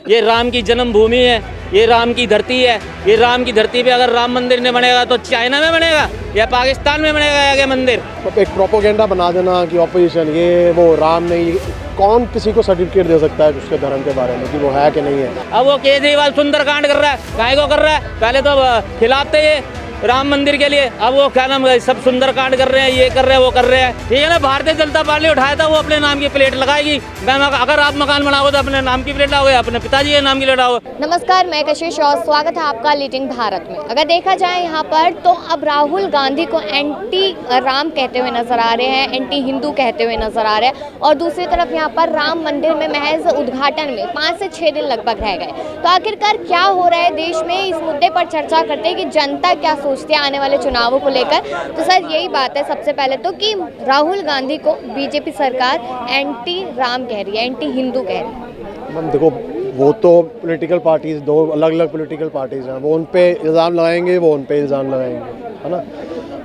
ये राम की जन्मभूमि है, ये राम की धरती है। ये राम की धरती पे अगर राम मंदिर नहीं बनेगा तो चाइना में बनेगा या पाकिस्तान में बनेगा आगे मंदिर। तो एक प्रोपोगेंडा बना देना कि ऑपोजिशन ये वो राम नहीं, कौन किसी को सर्टिफिकेट दे सकता है उसके धर्म के बारे में कि वो है कि नहीं है। अब वो केजरीवाल सुंदरकांड कर रहा है, काहे को कर रहा है? पहले तो खिलाफ थे ये राम मंदिर के लिए, अब वो क्या नाम है, सब सुंदरकांड कर रहे हैं, ये कर रहे हैं, वो कर रहे हैं। ठीक है ना, भारतीय जनता पार्टी उठाया था, वो अपने नाम की प्लेट लगाएगी। अगर आप मकान बनाओगे तो अपने नाम की प्लेट लगाओगे, अपने पिताजी के नाम की प्लेट लगाओगे। नमस्कार, मैं कशिश और स्वागत है आपका लीडिंग भारत में। अगर देखा जाए यहाँ पर तो अब राहुल गांधी को एंटी राम कहते हुए नजर आ रहे हैं, एंटी हिंदू कहते हुए नजर आ रहे हैं, और दूसरी तरफ यहाँ पर राम मंदिर में महज उद्घाटन में 5 से 6 दिन लगभग रह गए। तो आखिरकार क्या हो रहा है देश में, इस मुद्दे पर चर्चा करते हैं कि जनता क्या सोचती है आने वाले चुनावों को लेकर। तो सर यही बात है सबसे पहले तो कि राहुल गांधी को बीजेपी सरकार एंटी राम कह रही है, एंटी हिंदू कह रही है। मैम देखो, वो तो पॉलिटिकल पार्टीज, दो अलग अलग पॉलिटिकल पार्टीज हैं, वो उन पे इल्ज़ाम लगाएंगे, वो उन पे इल्ज़ाम लगाएंगे, है ना।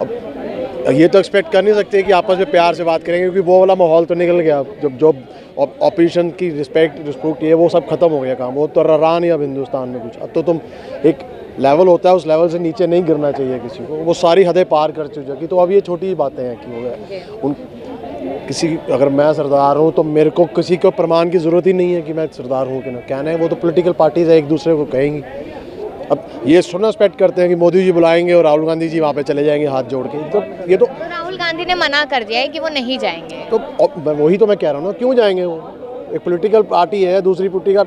अब ये तो एक्सपेक्ट कर नहीं सकते कि आपस में प्यार से बात करेंगे, क्योंकि वो वाला माहौल तो निकल गया। जो ऑपोजिशन की रिस्पेक्ट ये वो सब खत्म हो गया काम। वो तो रहा नहीं अब हिंदुस्तान में कुछ। अब तो तुम एक लेवल होता है, उस लेवल से नीचे नहीं गिरना चाहिए किसी को। वो सारी हदें पार कर चुकी, तो अब ये छोटी ही बातें हैं कि हो गया उन किसी, अगर मैं सरदार हूँ तो मेरे को किसी को प्रमाण की ज़रूरत ही नहीं है कि मैं सरदार हूँ कि ना। कहना है वो तो पॉलिटिकल पार्टीज है, एक दूसरे को कहेंगी। अब ये सुनना एक्सपेक्ट करते हैं कि मोदी जी बुलाएंगे और राहुल गांधी जी वहाँ पे चले जाएंगे हाथ जोड़ के। तो ये तो राहुल गांधी ने मना कर दिया है कि वो नहीं जाएंगे। तो वही तो मैं कह रहा हूँ ना, क्यों जाएंगे वो? एक पॉलिटिकल पार्टी है, दूसरी पार्टी का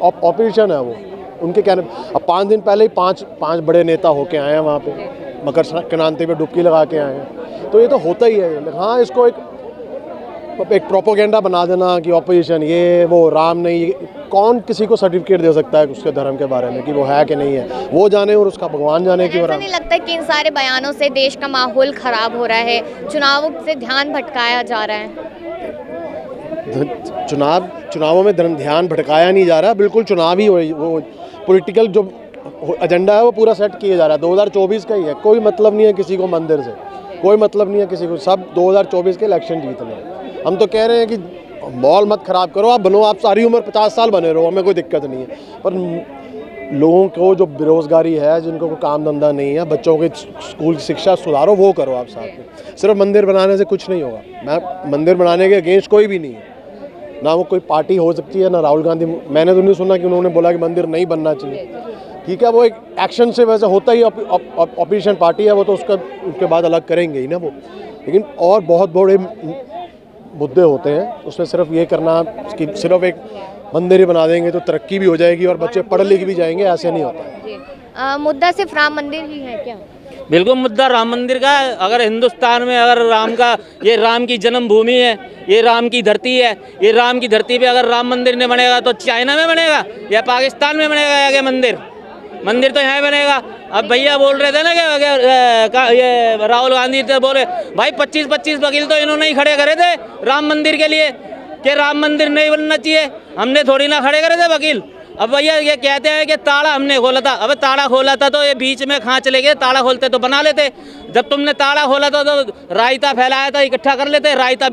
ऑपोजिशन है वो। उनके कहने अब 5 दिन पहले ही पांच बड़े नेता होके आए हैं वहाँ पे, मकर संक्रांति पे डुबकी लगा के आए हैं। तो ये तो होता ही है। हाँ, इसको एक प्रोपोगेंडा बना देना कि ऑपोजिशन ये वो राम नहीं, कौन किसी को सर्टिफिकेट दे सकता है उसके धर्म के बारे में कि वो है कि नहीं है, वो जाने और उसका भगवान जाने की। ऐसा नहीं लगता कि इन सारे बयानों से देश का माहौल खराब हो रहा है, चुनावों से ध्यान भटकाया जा रहा है? चुनावों में ध्यान भटकाया नहीं जा रहा, बिल्कुल चुनाव ही वो पॉलिटिकल जो एजेंडा है वो पूरा सेट किया जा रहा है। 2024 का ही है, कोई मतलब नहीं है किसी को मंदिर से, कोई मतलब नहीं है किसी को। सब 2024 के इलेक्शन जीतने हैं। हम तो कह रहे हैं कि माहौल मत खराब करो, आप बनो, आप सारी उम्र 50 साल बने रहो, हमें कोई दिक्कत नहीं है। पर लोगों को जो बेरोजगारी है, जिनको कोई काम धंधा नहीं है, बच्चों की स्कूल की शिक्षा सुधारो, वो करो आप साथ में। सिर्फ मंदिर बनाने से कुछ नहीं होगा। मैं मंदिर बनाने के अगेंस्ट कोई भी नहीं है, ना वो कोई पार्टी हो सकती है, ना राहुल गांधी। मैंने तो नहीं सुना कि उन्होंने बोला कि मंदिर नहीं बनना चाहिए। ठीक है, वो एक एक्शन से वैसे होता ही, ऑपोजिशन पार्टी है वो, तो उसके बाद अलग करेंगे ही ना वो। लेकिन और बहुत बड़े मुद्दे होते हैं, उसमें सिर्फ ये करना कि सिर्फ एक मंदिर ही बना देंगे तो तरक्की भी हो जाएगी और बच्चे पढ़ लिख भी जाएंगे, ऐसे नहीं होता। मुद्दा सिर्फ राम मंदिर ही है क्या? बिल्कुल मुद्दा राम मंदिर का है। अगर हिंदुस्तान में अगर राम का, ये राम की जन्मभूमि है, ये राम की धरती है, ये राम की धरती पे अगर राम मंदिर नहीं बनेगा तो चाइना में बनेगा या पाकिस्तान में बनेगा आगे मंदिर तो यहाँ बनेगा। अब भैया बोल रहे थे ना कि ये राहुल गांधी थे, बोले भाई 25 वकील तो इन्होंने ही खड़े करे थे राम मंदिर के लिए कि राम मंदिर नहीं बनना चाहिए, हमने थोड़ी ना खड़े करे थे वकील। अब भैया ये कहते हैं कि ताला हमने खोला था। अब ताला खोला था तो ये बीच में कहाँ चले गए? ताला खोलते तो बना लेते। जब तुमने ताला खोला था तो रायता फैलाया था, इकट्ठा कर लेते। रायता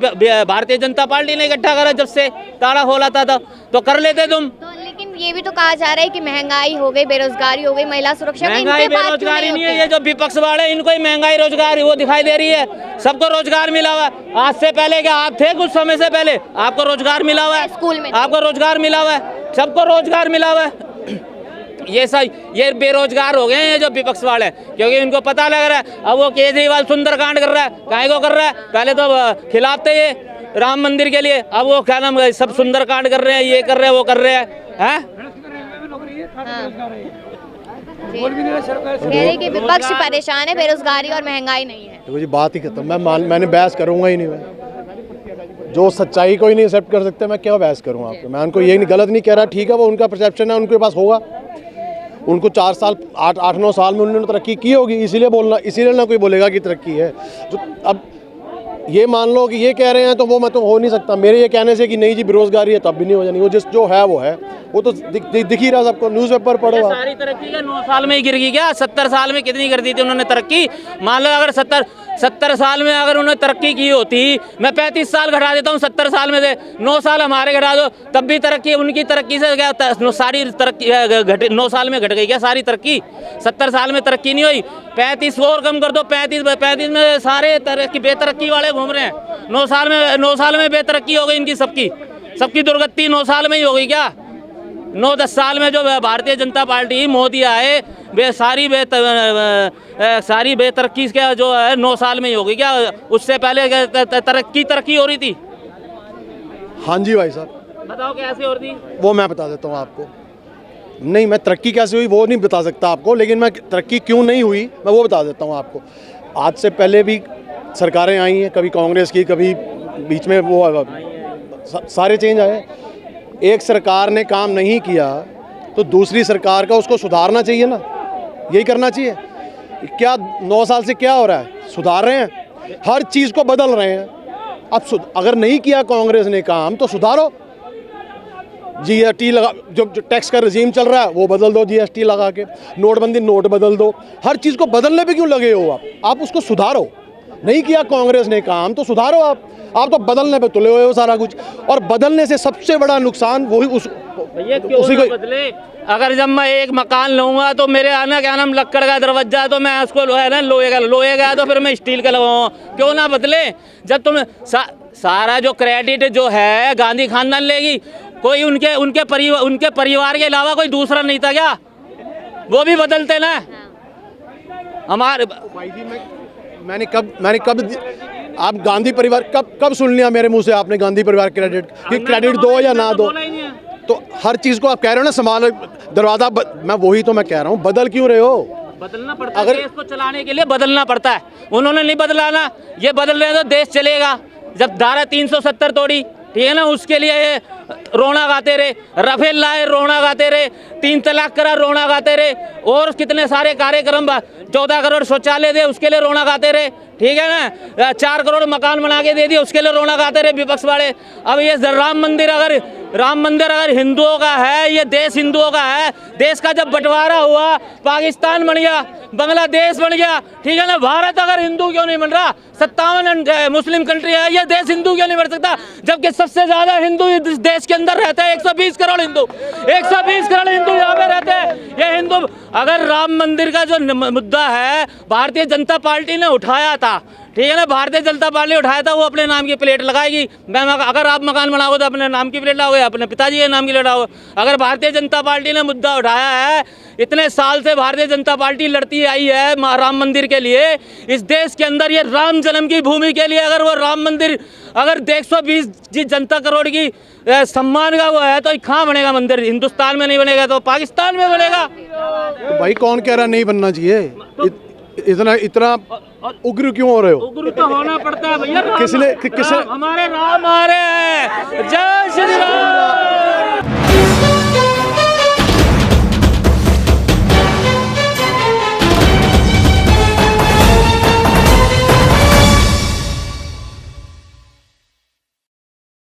भारतीय जनता पार्टी ने इकट्ठा करा, जब से ताला खोला था तो कर लेते तुम। लेकिन ये भी तो कहा जा रहा है कि महंगाई हो गई, बेरोजगारी हो गई, महिला सुरक्षा। महंगाई बेरोजगारी नहीं है, ये जो विपक्ष वाले इनको ही महंगाई रोजगार वो दिखाई दे रही है। सबको रोजगार मिला हुआ। आज से पहले क्या आप थे? कुछ समय से पहले आपको रोजगार मिला हुआ है, स्कूल में आपको रोजगार मिला हुआ है, सबको रोजगार मिला हुआ है। ये बेरोजगार हो गए हैं ये जो विपक्ष वाले, क्योंकि इनको पता लग रहा है। अब वो केजरीवाल सुंदरकांड कर रहा है, काहे को कर रहा है? पहले तो खिलाफ थे ये राम मंदिर के लिए, अब वो क्या नाम है, सब सुंदरकांड कर रहे हैं, ये कर रहे हैं, वो कर रहे हैं। कह रहे कि विपक्ष परेशान है, बेरोजगारी और महंगाई नहीं है। देखो जी, बात ही खत्म। मैंने बहस करूंगा ही नहीं। मैं जो सच्चाई को ही नहीं एक्सेप्ट कर सकते, मैं क्या बहस करूँ आपको? मैं उनको यही गलत नहीं कह रहा, ठीक है, वो उनका परसेप्शन है, उनके पास होगा। उनको 4 साल 8-9 साल में उन्होंने तरक्की की होगी, इसीलिए ना कोई बोलेगा कि तरक्की है। जो अब ये मान लो कि ये कह रहे हैं तो वो मतलब हो नहीं सकता। मेरे ये कहने से कि नहीं जी बेरोजगारी है तब भी नहीं हो जानी, वो जो है वो तो दिख ही रहा सबको, न्यूज़पेपर पढ़ो आप। सारी तरक्की क्या 9 साल में ही गिर गई क्या? 70 साल में कितनी कर दी थी उन्होंने तरक्की? मान लो अगर 70 साल में अगर उन्होंने तरक्की की होती, मैं 35 साल घटा देता हूँ 70 साल में से, 9 साल हमारे घटा दो, तब भी तरक्की उनकी तरक्की से क्या सारी तरक्की 9 साल में घट गई क्या सारी तरक्की? 70 साल में तरक्की नहीं हुई। 35 और कम कर दो, 35 में सारे बेतरक्की वाले घूम रहे हैं। 9 साल में बेतरक्की हो गई इनकी, सबकी दुर्गति 9 साल में ही हो गई क्या? 9-10 साल में जो भारतीय जनता पार्टी मोदी आए सारी बेतरक्की क्या जो है 9 साल में ही हो गई क्या? उससे पहले तरक्की हो रही थी। हाँ जी भाई साहब, बताओ कैसे हो रही थी? वो मैं बता देता हूँ आपको। नहीं, मैं तरक्की कैसे हुई वो नहीं बता सकता आपको, लेकिन मैं तरक्की क्यों नहीं हुई मैं वो बता देता हूँ आपको। आज से पहले भी सरकारें आई हैं, कभी कांग्रेस की, कभी बीच में वो सारे चेंज आए। एक सरकार ने काम नहीं किया तो दूसरी सरकार का उसको सुधारना चाहिए ना, यही करना चाहिए। क्या 9 साल से क्या हो रहा है? सुधार रहे हैं, हर चीज़ को बदल रहे हैं। अब अगर नहीं किया कांग्रेस ने काम तो सुधारो। जीएसटी लगा, जो टैक्स का रजीम चल रहा है वो बदल दो, जीएसटी लगा के। नोटबंदी नोट बदल दो। हर चीज़ को बदलने पे क्यों लगे हो आप उसको सुधारो। नहीं किया कांग्रेस ने काम तो सुधारो आप तो बदलने पे तुले हुए हो सारा कुछ, और बदलने से सबसे बड़ा नुकसान वही उसी को बदले। अगर जब मैं एक मकान लूंगा तो मेरे आना क्या नाम लक्कड़ का दरवाजा है तो मैं उसको लोहे का तो फिर मैं स्टील का लगाऊंगा, क्यों ना बदले? जब तुम सारा जो क्रेडिट जो है गांधी खानदान लेगी, कोई उनके परिवार के अलावा कोई दूसरा नहीं था क्या? वो भी बदलते ना हमारे। मैंने कब आप गांधी परिवार कब सुन लिया मेरे मुंह से आपने गांधी परिवार क्रेडिट दो या ना दो? तो हर चीज़ को आप कह रहे हो ना संभाल दरवाजा मैं वही तो मैं कह रहा हूँ, बदल क्यों रहे हो? बदलना पड़ता है, देश को चलाने के लिए बदलना पड़ता है। उन्होंने नहीं बदलाना, ये बदल रहे हैं तो देश चलेगा। जब धारा 370 तोड़ी, ठीक है ना, उसके लिए ये रोना गाते रहे, राफेल लाए रोना गाते रहे, 3 तलाक करा रोना गाते रहे, और कितने सारे कार्यक्रम 14 करोड़ शौचालय दे उसके लिए रोना गाते रहे, ठीक है ना, 4 करोड़ मकान बना के दे दिए उसके लिए रोना गाते रहे विपक्ष वाले। अब ये राम मंदिर अगर हिंदुओं का है, ये देश हिंदुओं का है, देश का जब बंटवारा हुआ पाकिस्तान बन गया, बांग्लादेश बन गया, ठीक है ना, भारत अगर हिंदू क्यों नहीं बन रहा? 57 मुस्लिम कंट्री है, ये देश हिंदू क्यों नहीं बन सकता? जबकि सबसे ज्यादा हिंदू इस देश के अंदर रहते हैं, 120 करोड़ हिंदू, 120 करोड़ हिंदू यहाँ पे रहते हैं। ये हिंदू, अगर राम मंदिर का जो मुद्दा है भारतीय जनता पार्टी ने उठाया था, ठीक है ना, भारतीय जनता पार्टी उठाया था, वो अपने नाम की प्लेट लगाएगी। अगर आप मकान बनाओगे तो अपने नाम की प्लेट लगाओगे, अपने पिताजी के नाम की प्लेट लगाओगे। अगर भारतीय जनता पार्टी ने मुद्दा उठाया है, इतने साल से भारतीय जनता पार्टी लड़ती आई है राम मंदिर के लिए, इस देश के अंदर ये राम जन्म की भूमि के लिए, अगर वो राम मंदिर अगर 120 जनता करोड़ की सम्मान का वो है तो कहाँ बनेगा मंदिर? हिंदुस्तान में नहीं बनेगा तो पाकिस्तान में बनेगा। तो भाई कौन कह रहा नहीं बनना चाहिए? इतना उग्र क्यों हो रहे हो? उग्र तो होना पड़ता है भैया। किसने हमारे राम आ रहे हैं, जय श्री राम।